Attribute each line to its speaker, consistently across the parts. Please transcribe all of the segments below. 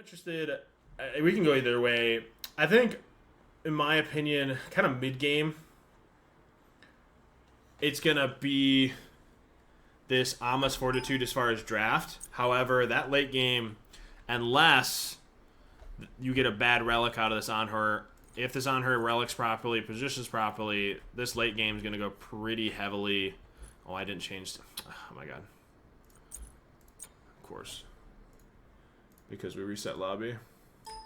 Speaker 1: interested. We can go either way. I think, in my opinion, kind of mid-game, it's going to be this Amos Fortitude as far as draft. However, that late game, unless you get a bad relic out of this on her, if this on her relics properly, positions properly, this late game is going to go pretty heavily. Oh, I didn't change. Oh, my God. Of course. Because we reset lobby.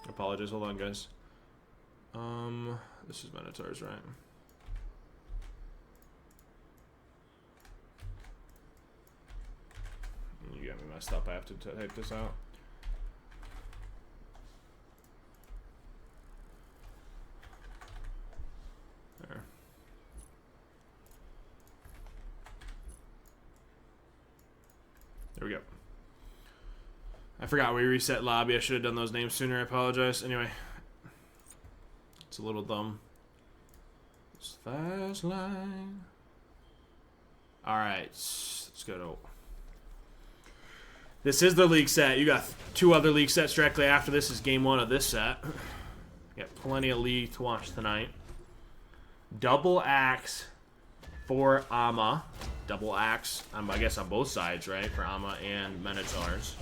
Speaker 1: Apologize. Hold on, guys. This is Minotaurs, right? You got me messed up. I have to type this out. There. There we go. I forgot we reset lobby. I should have done those names sooner. I apologize. Anyway. It's a little dumb. It's fast line. Alright. Let's go to... This is the league set. You got two other league sets directly after this is game one of this set. Got plenty of league to watch tonight. Double axe for Ama. Double axe, I guess, on both sides, right? For Ama and Minotaurs.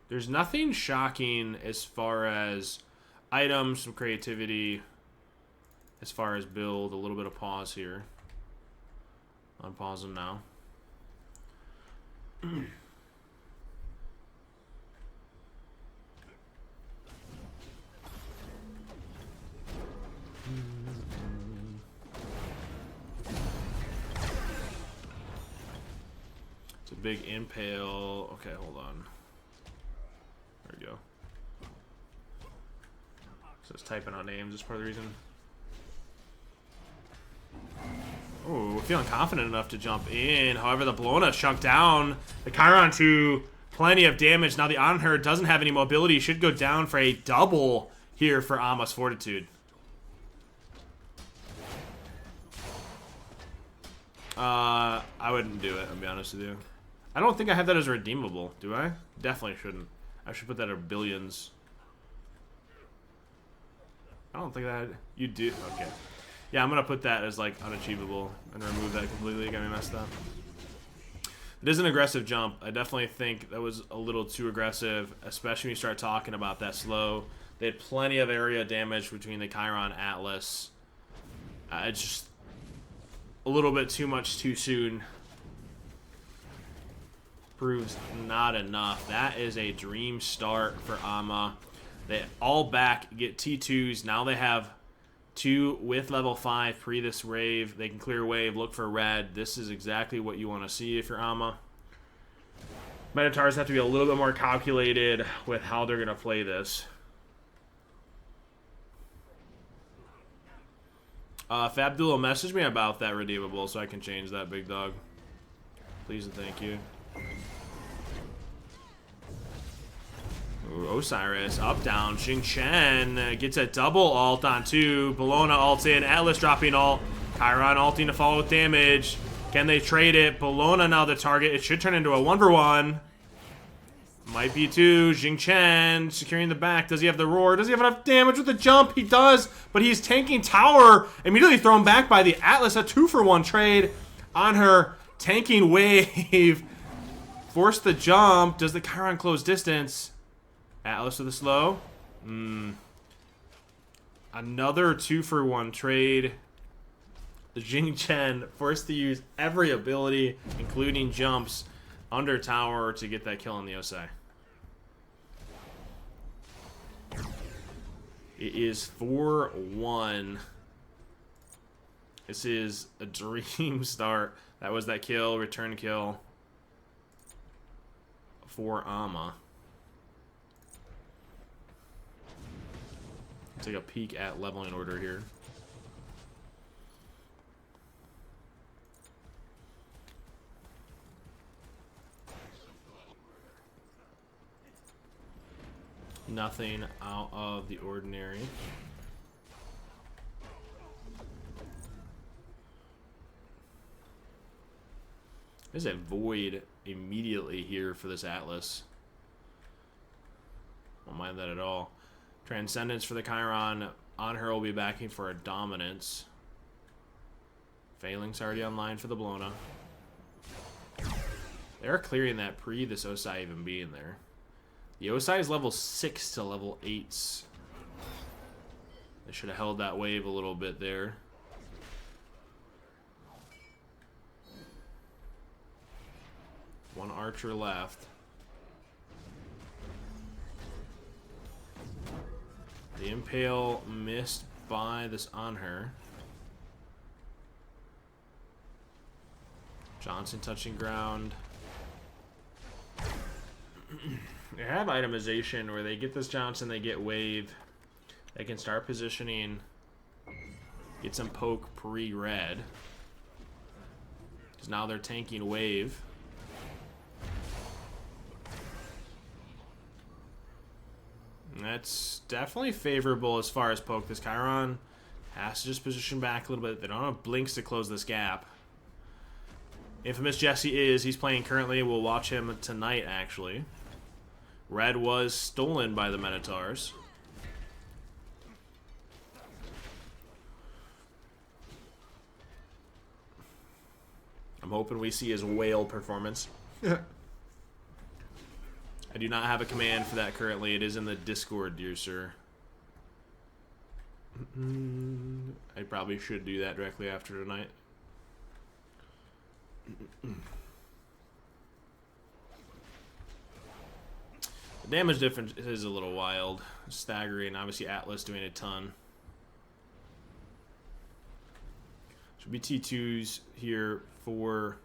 Speaker 1: There's nothing shocking as far as items, some creativity, as far as build. A little bit of pause here. Unpause them now. It's a big impale. Okay, hold on. There we go. So it's typing out names. That's part of the reason. Oh, feeling confident enough to jump in. However, the Bologna chunked down. The Chiron to plenty of damage. Now the on her doesn't have any mobility. Should go down for a double here for Amos Fortitude. I wouldn't do it, I'll be honest with you. I don't think I have that as redeemable, do I? Definitely shouldn't. I should put that at billions. I don't think that... You do? Okay. Yeah, I'm going to put that as, like, unachievable and remove that completely. Got me messed up. It is an aggressive jump. I definitely think that was a little too aggressive, especially when you start talking about that slow. They had plenty of area damage between the Chiron Atlas. It's just a little bit too much too soon. Proves not enough. That is a dream start for Ama. They all back, get T2s. Now they have 2 with level 5 pre this wave. They can clear wave, look for red. This is exactly what you want to see if you're Ama. Minotaurs have to be a little bit more calculated with how they're going to play this. Fabdulo, message me about that redeemable so I can change that, big dog. Please and thank you. Ooh, Osiris, up, down. Xing Chen gets a double alt on 2. Bologna ults in. Atlas dropping ult. Chiron ulting to follow with damage. Can they trade it? Bologna now the target. It should turn into a 1-for-1. Might be 2. Xing Chen securing the back. Does he have the roar? Does he have enough damage with the jump? He does, but he's tanking tower. Immediately thrown back by the Atlas. A 2-for-1 trade on her. Tanking wave. Force the jump. Does the Chiron close distance? Atlas with the slow. Another 2-for-1 trade. The Xing Chen forced to use every ability, including jumps, under tower to get that kill on the Osai. It is 4-1. This is a dream start. That was that kill, return kill for Ama. Take a peek at leveling order here. Nothing out of the ordinary. There's a void immediately here for this Atlas. Won't mind that at all. Transcendence for the Chiron. On her will be backing for a Dominance. Failing's already online for the Bologna. They're clearing that pre this Osai even being there. The Osai is level 6 to level 8s. They should have held that wave a little bit there. One archer left. The Impale missed by this on her. Johnson touching ground. They have itemization where they get this Johnson, they get wave. They can start positioning, get some poke pre-red. Because now they're tanking wave. And that's definitely favorable as far as poke. This Chiron has to just position back a little bit. They don't have blinks to close this gap. Infamous Jesse he's playing currently. We'll watch him tonight, actually. Red was stolen by the Minotaurs. I'm hoping we see his whale performance. I do not have a command for that currently. It is in the Discord, dear sir. I probably should do that directly after tonight. The damage difference is a little wild. Staggering. Obviously, Atlas doing a ton. Should be T2s here for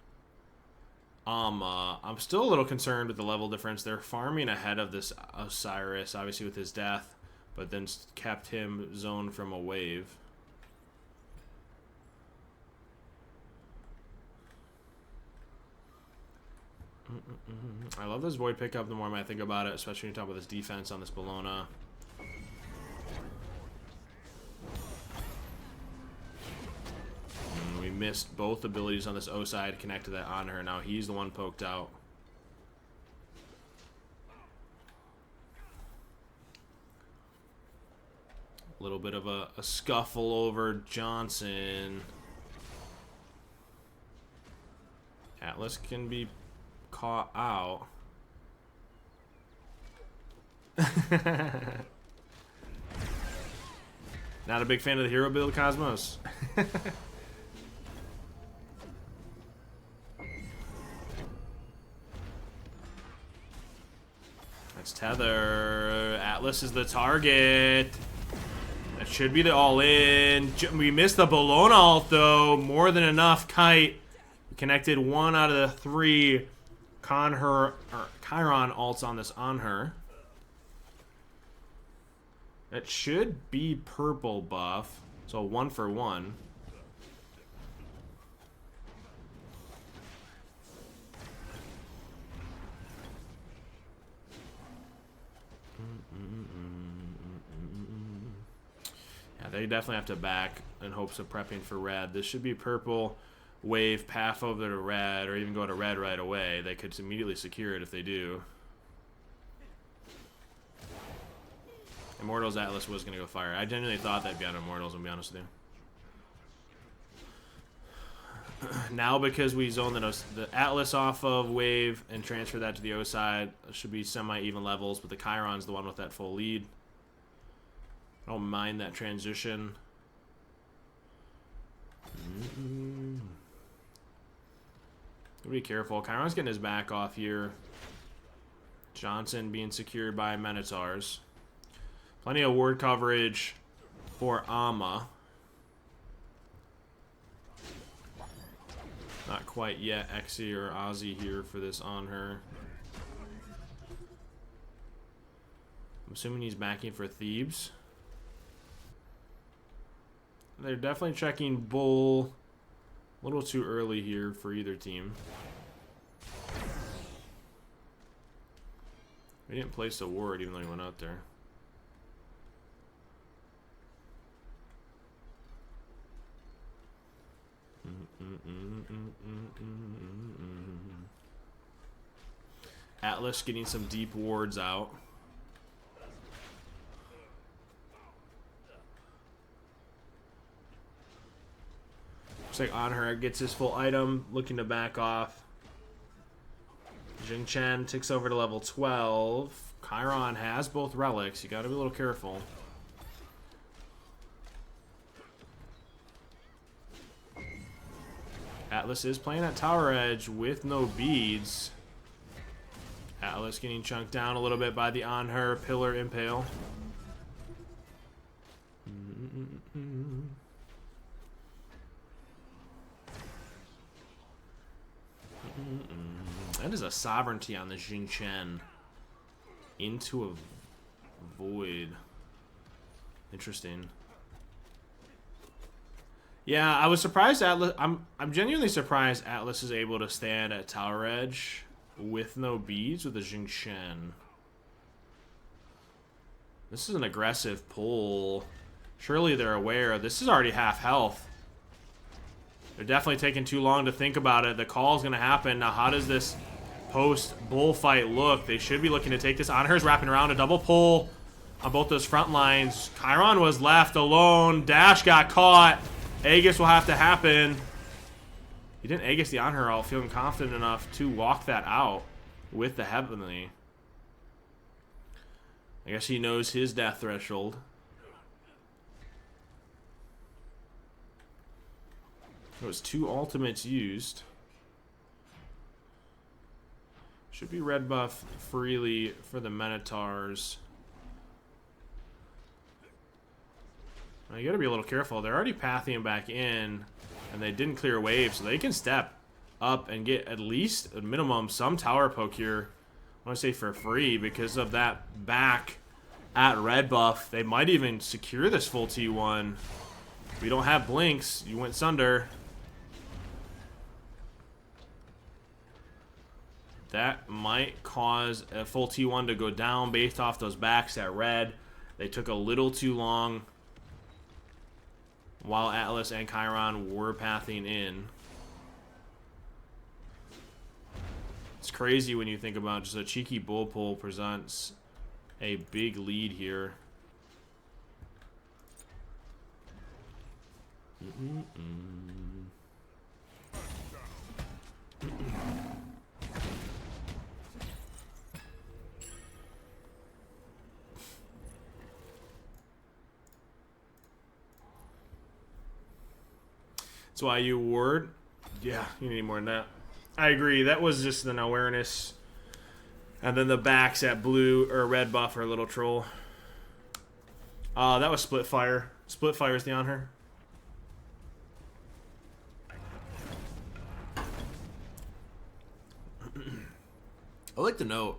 Speaker 1: I'm still a little concerned with the level difference. They're farming ahead of this Osiris, obviously with his death, but then kept him zoned from a wave. I love this Void pickup the more I think about it, especially when you talk about this defense on this Bologna. We missed both abilities on this O side to connect to that on her. Now he's the one poked out. A little bit of a scuffle over Johnson. Atlas can be caught out. Not a big fan of the hero build, Cosmos. That's Tether. Atlas is the target. That should be the all-in. We missed the Bologna ult, though. More than enough. Kite connected 1 out of the 3 Chiron ults on this on her. That should be purple buff. So 1 for 1. Yeah, they definitely have to back in hopes of prepping for red. This should be purple. Wave, path over to red, or even go to red right away. They could immediately secure it if they do. Immortals Atlas was going to go fire. I genuinely thought that'd be on Immortals, I'll be honest with you. Now, because we zoned the Atlas off of wave and transfer that to the O side, it should be semi-even levels, but the Chiron's the one with that full lead. I don't mind that transition. Be careful. Chiron's getting his back off here. Johnson being secured by Minotaurs. Plenty of ward coverage for Amma. Not quite yet Exy or Ozzy here for this on her. I'm assuming he's backing for Thebes. They're definitely checking Bull. A little too early here for either team. We didn't place a ward even though he went out there. Atlas getting some deep wards out. Looks like Anher gets his full item, looking to back off. Jing Chen ticks over to level 12. Chiron has both relics. You got to be a little careful. Atlas is playing at Tower Edge with no beads. Atlas getting chunked down a little bit by the Anher Pillar Impale. That is a sovereignty on the Jing Chen. Into a void. Interesting. Yeah, I was surprised Atlas. I'm genuinely surprised Atlas is able to stand at Tower Edge with no beads with the Jing Chen. This is an aggressive pull. Surely they're aware. This is already half health. They're definitely taking too long to think about it. The call is going to happen. Now, how does this post-bullfight look? They should be looking to take this. Anher's wrapping around a double pull on both those front lines. Chiron was left alone. Dash got caught. Aegis will have to happen. He didn't Aegis the Anher all, feeling confident enough to walk that out with the Heavenly. I guess he knows his death threshold. There was 2 ultimates used. Should be red buff freely for the Minotaurs. Now you gotta be a little careful. They're already pathing back in, and they didn't clear wave, so they can step up and get at least, at minimum, some tower poke here. I want to say for free because of that back at red buff. They might even secure this full T1. We don't have blinks. You went Sunder. That might cause a full T1 to go down based off those backs at red. They took a little too long while Atlas and Chiron were pathing in. It's crazy when you think about just a cheeky bull pull presents a big lead here. That's why you ward. Yeah, you need more than that. I agree. That was just an awareness. And then the backs at blue or red buff are a little troll. That was split fire. Split fire is the on her. I'd like to note,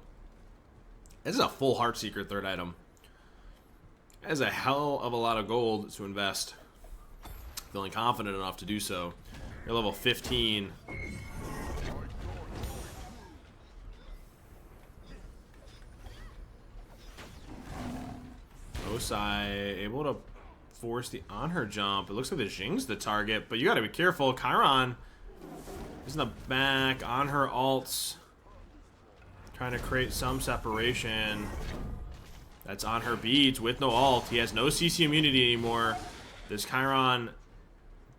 Speaker 1: this is a full Heartseeker third item. That is a hell of a lot of gold to invest. Feeling confident enough to do so. You're level 15. Osai able to force the on her jump. It looks like the Jing's the target, but you gotta be careful. Chiron is in the back on her alts, trying to create some separation. That's on her beads with no ult. He has no CC immunity anymore. This Chiron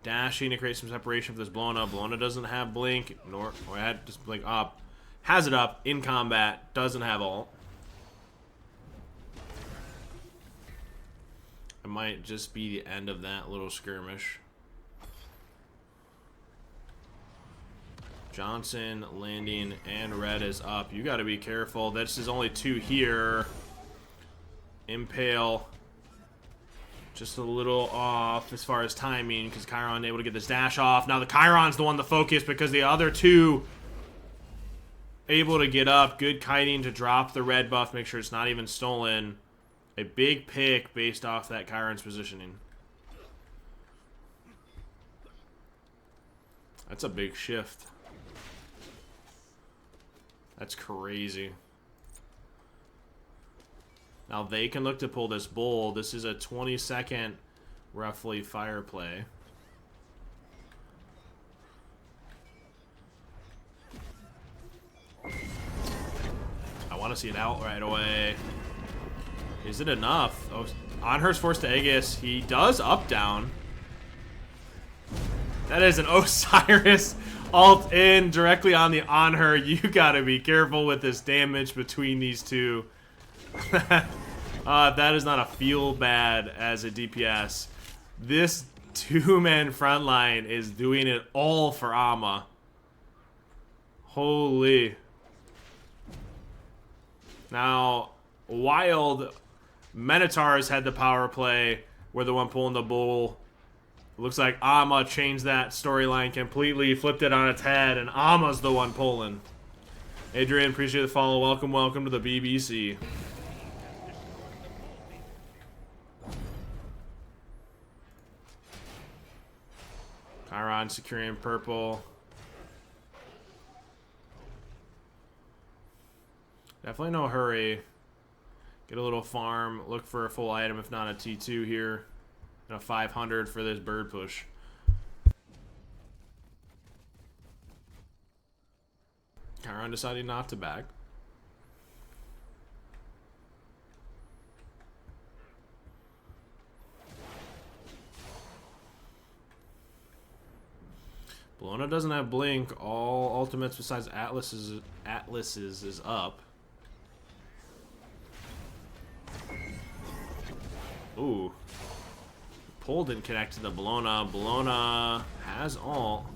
Speaker 1: dashing to create some separation for this Blona. Blona doesn't have blink, nor had just blink up. Has it up in combat, doesn't have ult. It might just be the end of that little skirmish. Johnson landing and red is up. You got to be careful. This is only 2 here. Impale just a little off as far as timing because Chiron able to get this dash off. Now the Chiron's the one to focus because the other 2 able to get up. Good kiting to drop the red buff. Make sure it's not even stolen. A big pick based off that Chiron's positioning. That's a big shift. That's crazy. Now they can look to pull this bull. This is a 20-second, roughly, fire play. I want to see it out right away. Is it enough? Oh, Anher's forced to Aegis. He does up down. That is an Osiris alt in directly on the on her. You gotta be careful with this damage between these two. That is not a feel bad as a DPS. This two-man front line is doing it all for Ama. Holy. Now, Wild Minotaurs had the power play. We're the one pulling the bull. Looks like Ama changed that storyline completely, flipped it on its head, and Ama's the one pulling. Adrian, appreciate the follow. Welcome, welcome to the BBC. Chiron securing purple. Definitely no hurry. Get a little farm. Look for a full item, if not a T2 here. And a 500 for this bird push. Chiron deciding not to back. Bologna doesn't have blink. All ultimates besides Atlas's is up. Ooh. Pull didn't connect to the Bologna. Bologna has ult.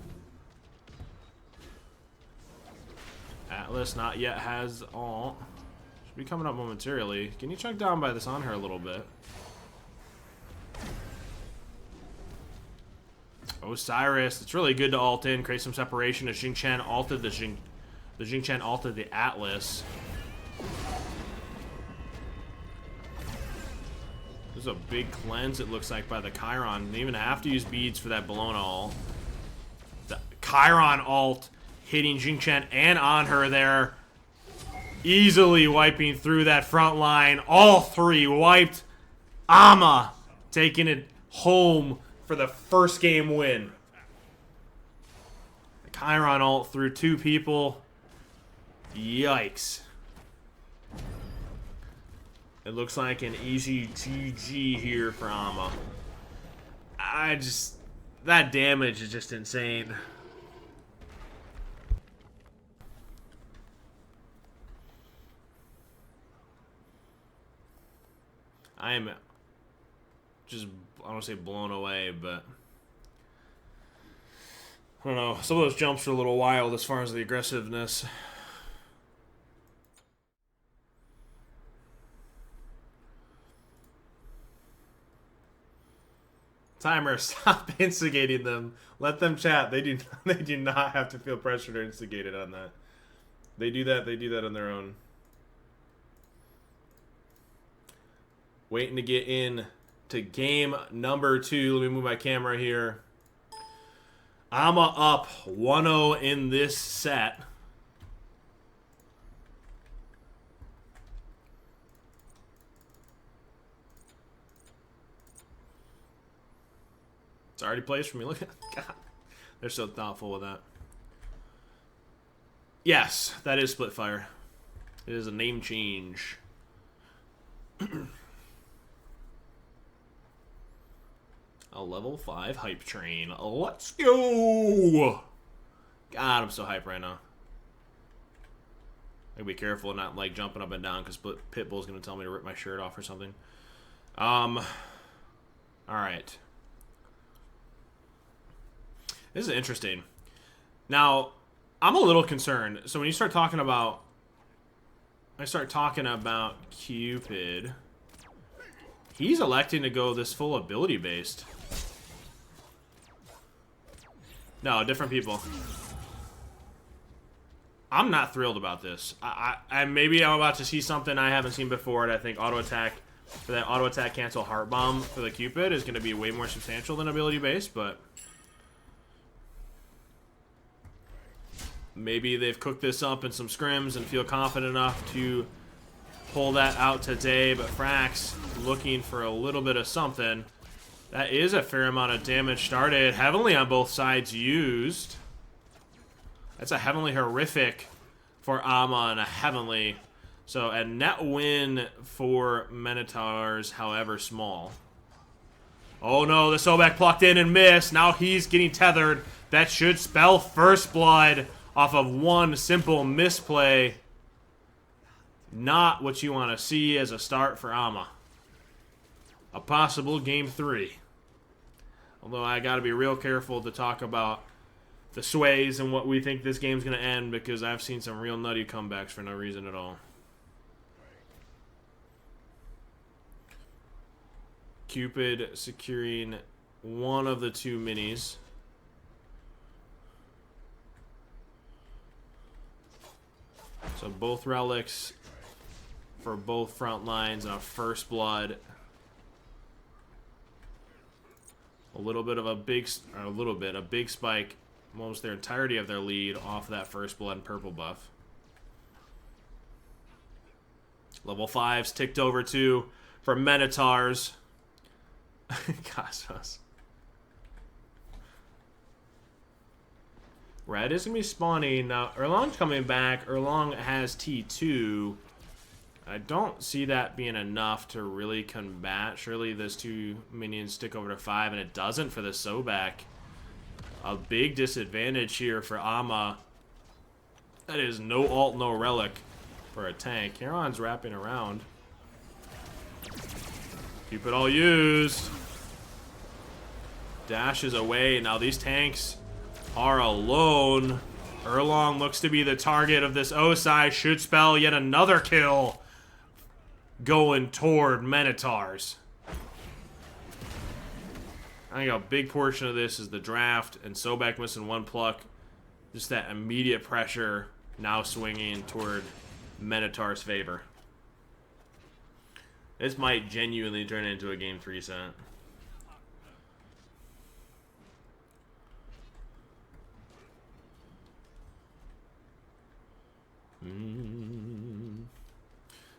Speaker 1: Atlas not yet has ult. Should be coming up momentarily. Can you check down by this on her a little bit? Osiris, it's really good to ult in, create some separation as Xingqian ulted the Xingqian ulted the Atlas. There's a big cleanse, it looks like, by the Chiron. Didn't even have to use beads for that Bologna ult. The Chiron ult hitting Xingqian and on her there. Easily wiping through that front line. All three wiped. Ama taking it home for the first game win. The Chiron ult through two people. Yikes. It looks like an easy GG here for Ama. That damage is just insane. I am just, I don't want to say blown away, but I don't know. Some of those jumps are a little wild as far as the aggressiveness. Timer, stop instigating them. Let them chat. They do not have to feel pressured or instigated on that. They do that on their own. Waiting to get in to game number 2. Let me move my camera here. Ama up 1-0 in this set. It's already placed for me. Look at God. They're so thoughtful with that. Yes, that is Splitfire. It is a name change. A level 5 hype train. Let's go! God, I'm so hyped right now. I gotta be careful not like jumping up and down because Pitbull's gonna tell me to rip my shirt off or something. Alright. This is interesting. Now, I'm a little concerned. So when you start talking about Cupid, he's electing to go this full ability based. No, different people. I'm not thrilled about this. Maybe I'm about to see something I haven't seen before, and I think auto attack for that auto attack cancel heart bomb for the Cupid is going to be way more substantial than ability based, but maybe they've cooked this up in some scrims and feel confident enough to pull that out today, but Frax looking for a little bit of something. That is a fair amount of damage started. Heavenly on both sides used. That's a Heavenly horrific for Ama and a Heavenly. So a net win for Minotaurs, however small. Oh no, the Sobek plucked in and missed. Now he's getting tethered. That should spell first blood off of one simple misplay. Not what you want to see as a start for Ama. A possible game 3. Although I got to be real careful to talk about the sways and what we think this game's going to end, because I've seen some real nutty comebacks for no reason at all. Cupid securing one of the 2 minis. So both relics for both front lines and a first blood. A big spike, almost their entirety of their lead off that first blood and purple buff. Level 5's ticked over to for Minotaurs. Cosmos. Red is going to be spawning. Now, Erlong's coming back. Erlong has T2. I don't see that being enough to really combat. Surely those 2 minions stick over to 5, and it doesn't for the Sobek. A big disadvantage here for Ama. That is no ult, no relic for a tank. Heron's wrapping around. Keep it all used. Dashes away. Now these tanks are alone. Erlong looks to be the target of this Osai. Should spell yet another kill going toward Minotaurs. I think a big portion of this is the draft and Sobek missing 1 pluck. Just that immediate pressure now swinging toward Minotaur's favor. This might genuinely turn into a game 3 set.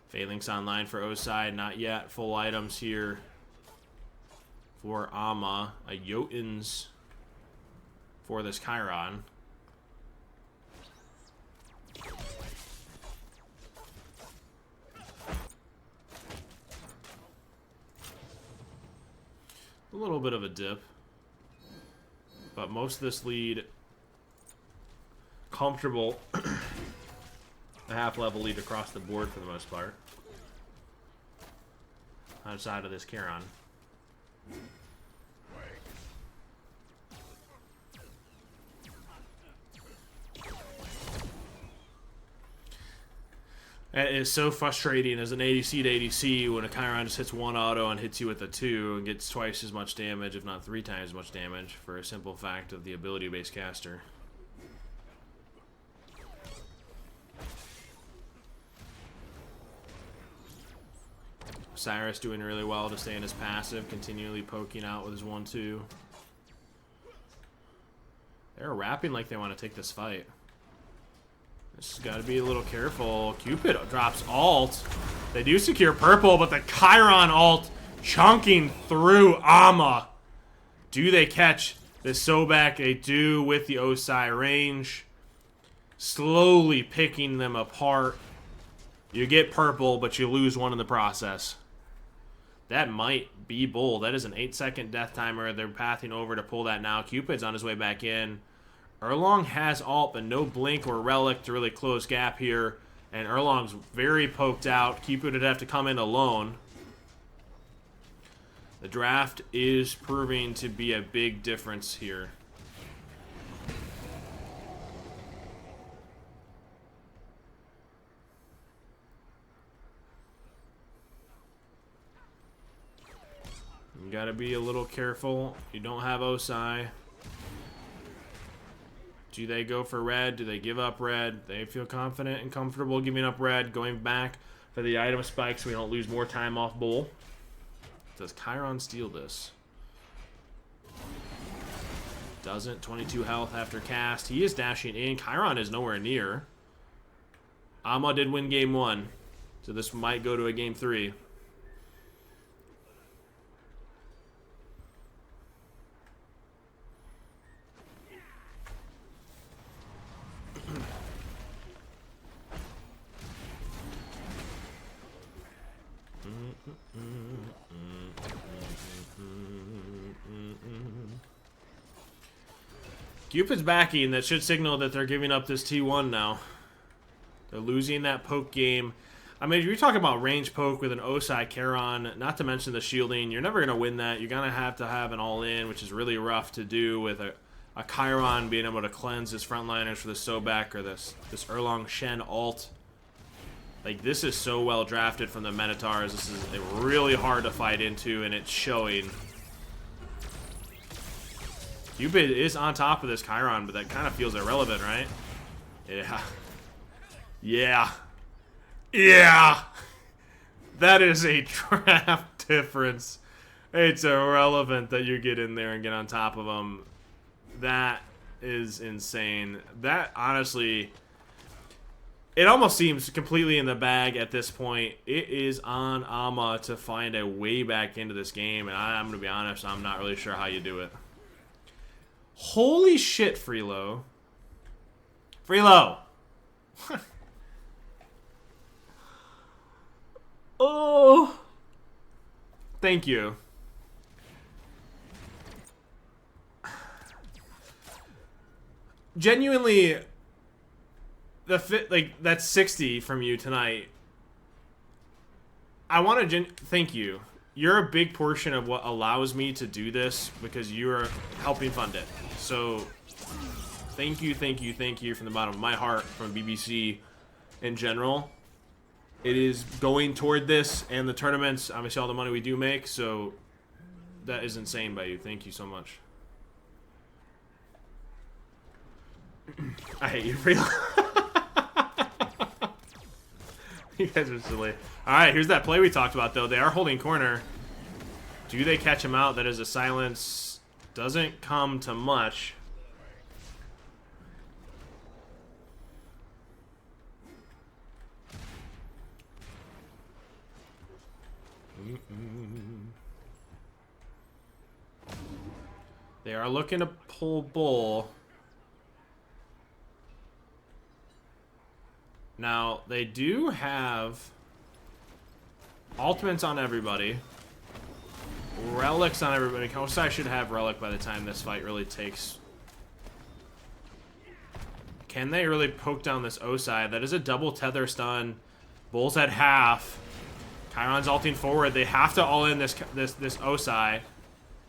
Speaker 1: Phalanx online for Osai, not yet. Full items here for Ama. A Jotuns for this Chiron. A little bit of a dip, but most of this lead comfortable. A half-level lead across the board for the most part. Outside of this Chiron. It is so frustrating as an ADC to ADC when a Chiron just hits 1 auto and hits you with a 2 and gets twice as much damage, if not 3 times as much damage, for a simple fact of the ability-based caster. Cyrus doing really well to stay in his passive, continually poking out with his 1-2. They're wrapping like they want to take this fight. This has got to be a little careful. Cupid drops ult. They do secure purple, but the Chiron ult chunking through Ama. Do they catch the Sobek? They do with the Osai range. Slowly picking them apart. You get purple, but you lose 1 in the process. That might be bold. That is an 8-second death timer. They're pathing over to pull that now. Cupid's on his way back in. Erlong has ult, but no blink or relic to really close gap here. And Erlong's very poked out. Cupid would have to come in alone. The draft is proving to be a big difference here. You gotta be a little careful. You don't have Osai. Do they go for red? Do they give up red? They feel confident and comfortable giving up red, going back for the item spike so we don't lose more time off bull. Does Chiron steal this? Doesn't. 22 health after cast. He is dashing in. Chiron is nowhere near. Ama did win game 1, so this might go to a game 3. Cupid's backing. That should signal that they're giving up this T1 now. They're losing that poke game. I mean, if you're talking about range poke with an Osai Charon, not to mention the shielding, you're never going to win that. You're going to have an all-in, which is really rough to do with a Chiron being able to cleanse his frontliners for the Sobek or this Erlong Shen ult. Like, this is so well drafted from the Minotaurs. This is really hard to fight into, and it's showing. Cupid is on top of this Chiron, but that kind of feels irrelevant, right? Yeah. Yeah. Yeah! That is a draft difference. It's irrelevant that you get in there and get on top of them. That is insane. That, honestly, it almost seems completely in the bag at this point. It is on Ama to find a way back into this game, and I'm going to be honest, I'm not really sure how you do it. Holy shit, Freelo. Freelo! Oh! Thank you. Genuinely, that's 60 from you tonight. I want to thank you. You're a big portion of what allows me to do this because you're helping fund it. So, thank you from the bottom of my heart, from BBC in general. It is going toward this and the tournaments, obviously all the money we do make, so that is insane by you. Thank you so much. I hate you, Freelo. You guys are silly. Alright, here's that play we talked about, though. They are holding corner. Do they catch him out? That is a silence. Doesn't come to much. They are looking to pull bull. Now, they do have ultimates on everybody. Relics on everybody. Kosai should have relic by the time this fight really takes. Can they really poke down this Osai? That is a double tether stun. Bull's at half. Chiron's ulting forward. They have to all in this Osai.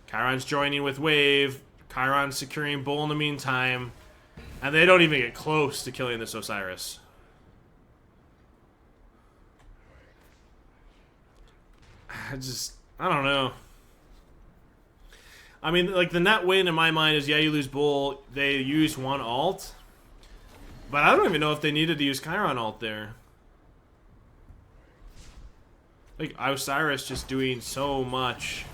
Speaker 1: Chiron's joining with wave. Chiron's securing bull in the meantime. And they don't even get close to killing this Osiris. I don't know. I mean, like, the net win in my mind is, yeah, you lose bull. They use one ult. But I don't even know if they needed to use Chiron ult there. Like, Osiris just doing so much.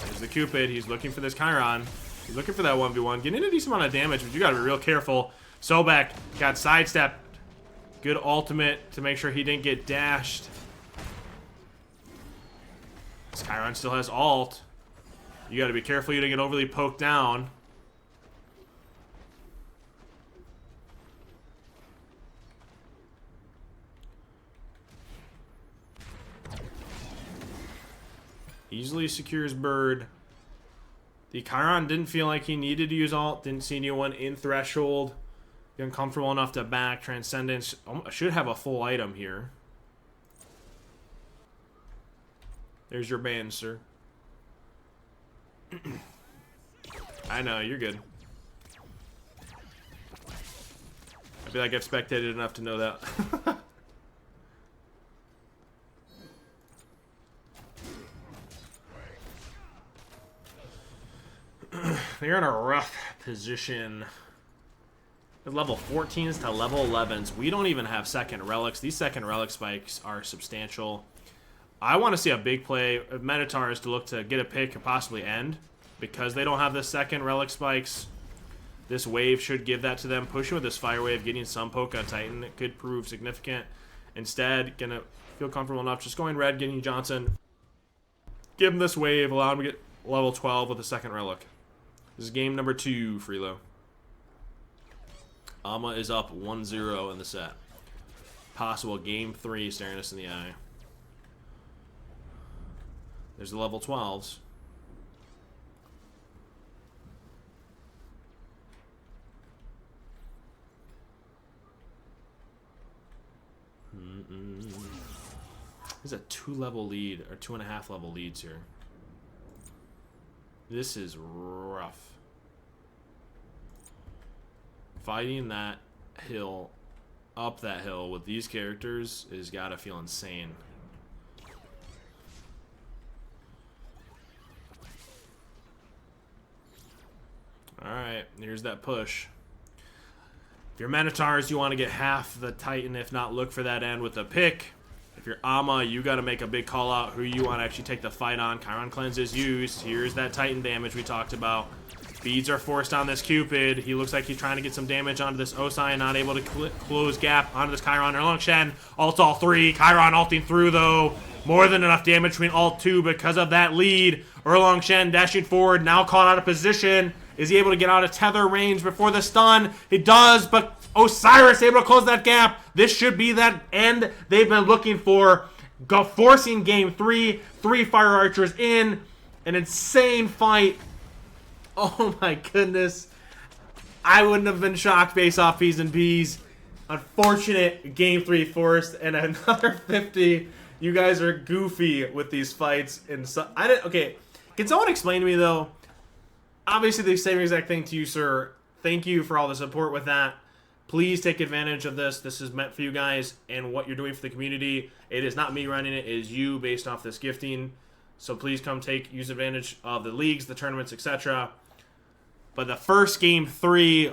Speaker 1: There's the Cupid. He's looking for this Chiron. He's looking for that 1v1. Getting a decent amount of damage, but you gotta be real careful. Sobek got sidestepped. Good ultimate to make sure he didn't get dashed. This Chiron still has ult. You gotta be careful you don't get overly poked down. Easily secures bird. The Chiron didn't feel like he needed to use ult. Didn't see anyone in threshold. Uncomfortable enough to back. Transcendence. I should have a full item here. There's your band, sir. I know, you're good. I feel like I've spectated enough to know that. They're in a rough position. Level 14s to level 11s. We don't even have second relics. These second relic spikes are substantial. I want to see a big play of Minotaurs to look to get a pick and possibly end. Because they don't have the second relic spikes, this wave should give that to them. Pushing with this fire wave, getting some poke on Titan, it could prove significant. Instead, gonna feel comfortable enough just going red, getting Johnson. Give him this wave, allow him to get level 12 with a second relic. This is game number 2, Freelo. Ama is up 1-0 in the set. Possible game 3 staring us in the eye. There's the level 12s. There's a 2-level lead, or 2.5 level leads here. This is rough. Fighting that hill, up that hill with these characters has gotta feel insane. Alright, here's that push. If you're Minotaurs, you want to get half the Titan, if not look for that end with a pick. If you're Ama, you got to make a big call out who you want to actually take the fight on. Chiron Cleanse is used. Here's that Titan damage we talked about. Beads are forced on this Cupid. He looks like he's trying to get some damage onto this Osai, not able to close gap onto this Chiron. Erlang Shen, ult all 3. Chiron ulting through, though. More than enough damage between ult 2 because of that lead. Erlang Shen dashing forward, now caught out of position. Is he able to get out of tether range before the stun? He does, but Osiris able to close that gap. This should be that end they've been looking for. Forcing game 3. 3 Fire Archers in. An insane fight. Oh my goodness. I wouldn't have been shocked based off P's and B's. Unfortunate game 3 forced and another 50. You guys are goofy with these fights. And so I didn't. Okay, can someone explain to me though? Obviously, the same exact thing to you, sir. Thank you for all the support with that. Please take advantage of this. This is meant for you guys and what you're doing for the community. It is not me running it. It is you based off this gifting. So please come use advantage of the leagues, the tournaments, etc. But the first game 3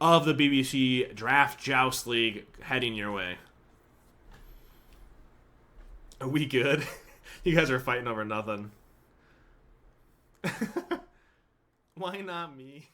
Speaker 1: of the BBC Draft Joust League heading your way. Are we good? You guys are fighting over nothing. Why not me?